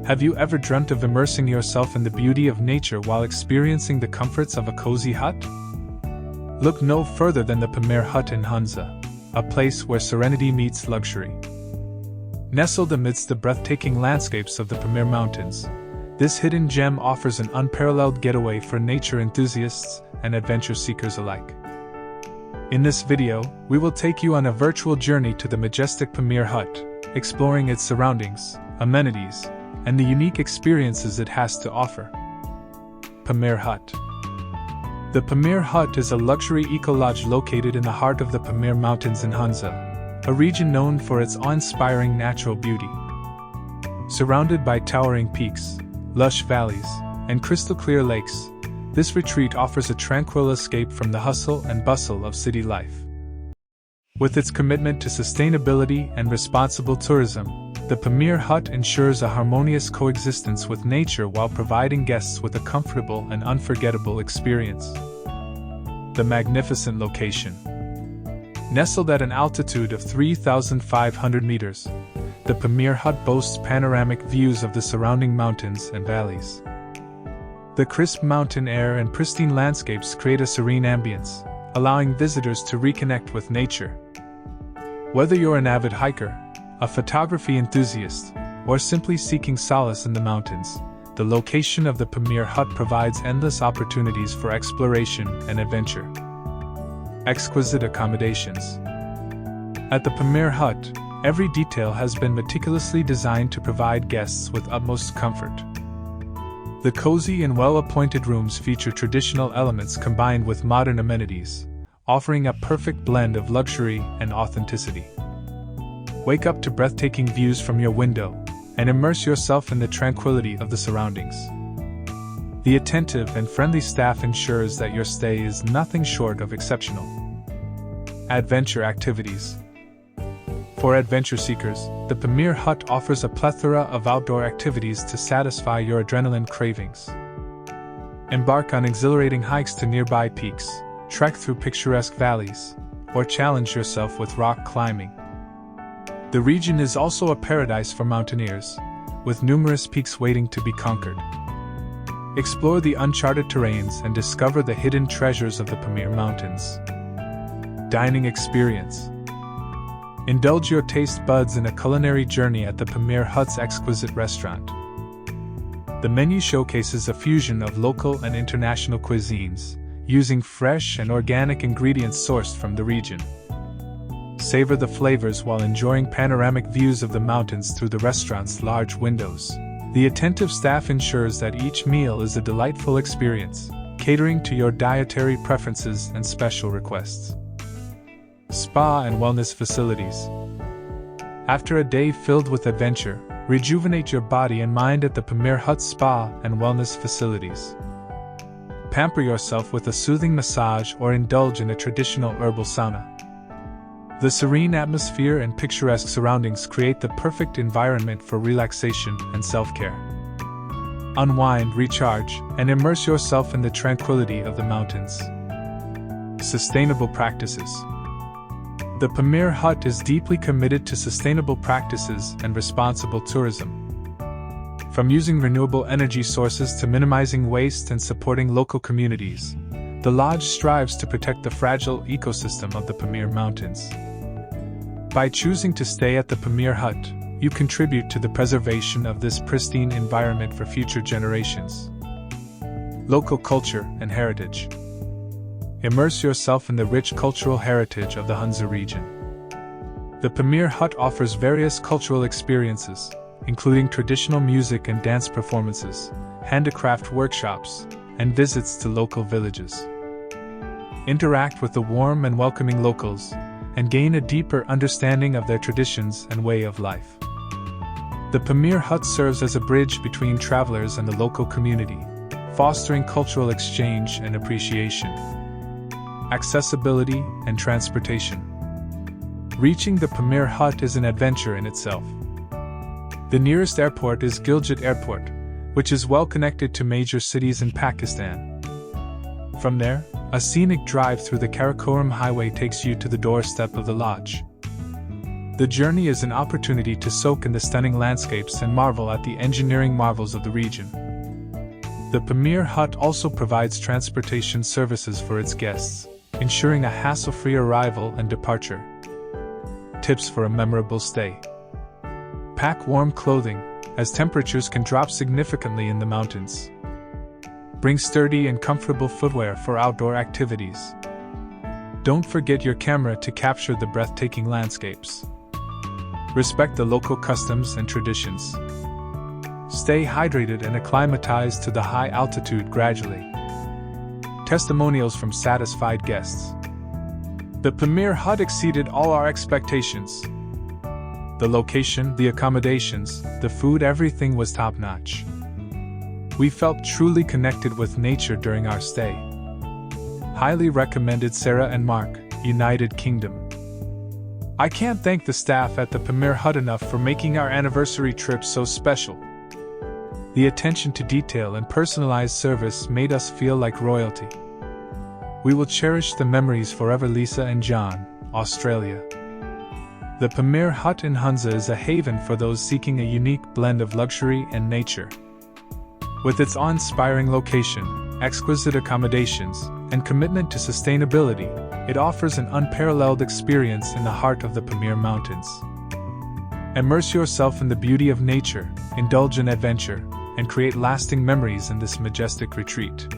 Have you ever dreamt of immersing yourself in the beauty of nature while experiencing the comforts of a cozy hut? Look no further than the Pamir Hut in Hunza, a place where serenity meets luxury. Nestled amidst the breathtaking landscapes of the Pamir Mountains, this hidden gem offers an unparalleled getaway for nature enthusiasts and adventure seekers alike. In this video, we will take you on a virtual journey to the majestic Pamir Hut, exploring its surroundings, amenities, and the unique experiences it has to offer. Pamir Hut. The Pamir Hut is a luxury eco-lodge located in the heart of the Pamir Mountains in Hunza, a region known for its awe-inspiring natural beauty. Surrounded by towering peaks, lush valleys, and crystal-clear lakes, this retreat offers a tranquil escape from the hustle and bustle of city life. With its commitment to sustainability and responsible tourism, the Pamir Hut ensures a harmonious coexistence with nature while providing guests with a comfortable and unforgettable experience. The magnificent location. Nestled at an altitude of 3,500 meters, the Pamir Hut boasts panoramic views of the surrounding mountains and valleys. The crisp mountain air and pristine landscapes create a serene ambience, allowing visitors to reconnect with nature. Whether you're an avid hiker, a photography enthusiast, or simply seeking solace in the mountains, the location of the Pamir Hut provides endless opportunities for exploration and adventure. Exquisite accommodations. At the Pamir Hut, every detail has been meticulously designed to provide guests with utmost comfort. The cozy and well-appointed rooms feature traditional elements combined with modern amenities, offering a perfect blend of luxury and authenticity. Wake up to breathtaking views from your window and immerse yourself in the tranquility of the surroundings. The attentive and friendly staff ensures that your stay is nothing short of exceptional. Adventure activities. For adventure seekers, the Pamir Hut offers a plethora of outdoor activities to satisfy your adrenaline cravings. Embark on exhilarating hikes to nearby peaks, trek through picturesque valleys, or challenge yourself with rock climbing. The region is also a paradise for mountaineers, with numerous peaks waiting to be conquered. Explore the uncharted terrains and discover the hidden treasures of the Pamir Mountains. Dining experience. Indulge your taste buds in a culinary journey at the Pamir Hut's exquisite restaurant. The menu showcases a fusion of local and international cuisines, using fresh and organic ingredients sourced from the region. Savor the flavors while enjoying panoramic views of the mountains through the restaurant's large windows. The attentive staff ensures that each meal is a delightful experience, catering to your dietary preferences and special requests. Spa and wellness facilities. After a day filled with adventure, rejuvenate your body and mind at the Pamir Hut Spa and Wellness facilities. Pamper yourself with a soothing massage or indulge in a traditional herbal sauna. The serene atmosphere and picturesque surroundings create the perfect environment for relaxation and self-care. Unwind, recharge, and immerse yourself in the tranquility of the mountains. Sustainable practices. The Pamir Hut is deeply committed to sustainable practices and responsible tourism. From using renewable energy sources to minimizing waste and supporting local communities, the lodge strives to protect the fragile ecosystem of the Pamir Mountains. By choosing to stay at the Pamir Hut, you contribute to the preservation of this pristine environment for future generations. Local culture and heritage. Immerse yourself in the rich cultural heritage of the Hunza region. The Pamir Hut offers various cultural experiences, including traditional music and dance performances, handicraft workshops, and visits to local villages. Interact with the warm and welcoming locals, and gain a deeper understanding of their traditions and way of life. The Pamir Hut serves as a bridge between travelers and the local community, fostering cultural exchange and appreciation. Accessibility and transportation. Reaching the Pamir Hut is an adventure in itself. The nearest airport is Gilgit Airport, which is well connected to major cities in Pakistan. From there, a scenic drive through the Karakoram Highway takes you to the doorstep of the lodge. The journey is an opportunity to soak in the stunning landscapes and marvel at the engineering marvels of the region. The Pamir Hut also provides transportation services for its guests, ensuring a hassle-free arrival and departure. Tips for a memorable stay. Pack warm clothing, as temperatures can drop significantly in the mountains. Bring sturdy and comfortable footwear for outdoor activities. Don't forget your camera to capture the breathtaking landscapes. Respect the local customs and traditions. Stay hydrated and acclimatize to the high altitude gradually. Testimonials from satisfied guests. The Pamir Hut exceeded all our expectations. The location, the accommodations, the food, everything was top-notch. We felt truly connected with nature during our stay. Highly recommended. Sarah and Mark, United Kingdom. I can't thank the staff at the Pamir Hut enough for making our anniversary trip so special. The attention to detail and personalized service made us feel like royalty. We will cherish the memories forever. Lisa and John, Australia. The Pamir Hut in Hunza is a haven for those seeking a unique blend of luxury and nature. With its awe-inspiring location, exquisite accommodations, and commitment to sustainability, it offers an unparalleled experience in the heart of the Pamir Mountains. Immerse yourself in the beauty of nature, indulge in adventure, and create lasting memories in this majestic retreat.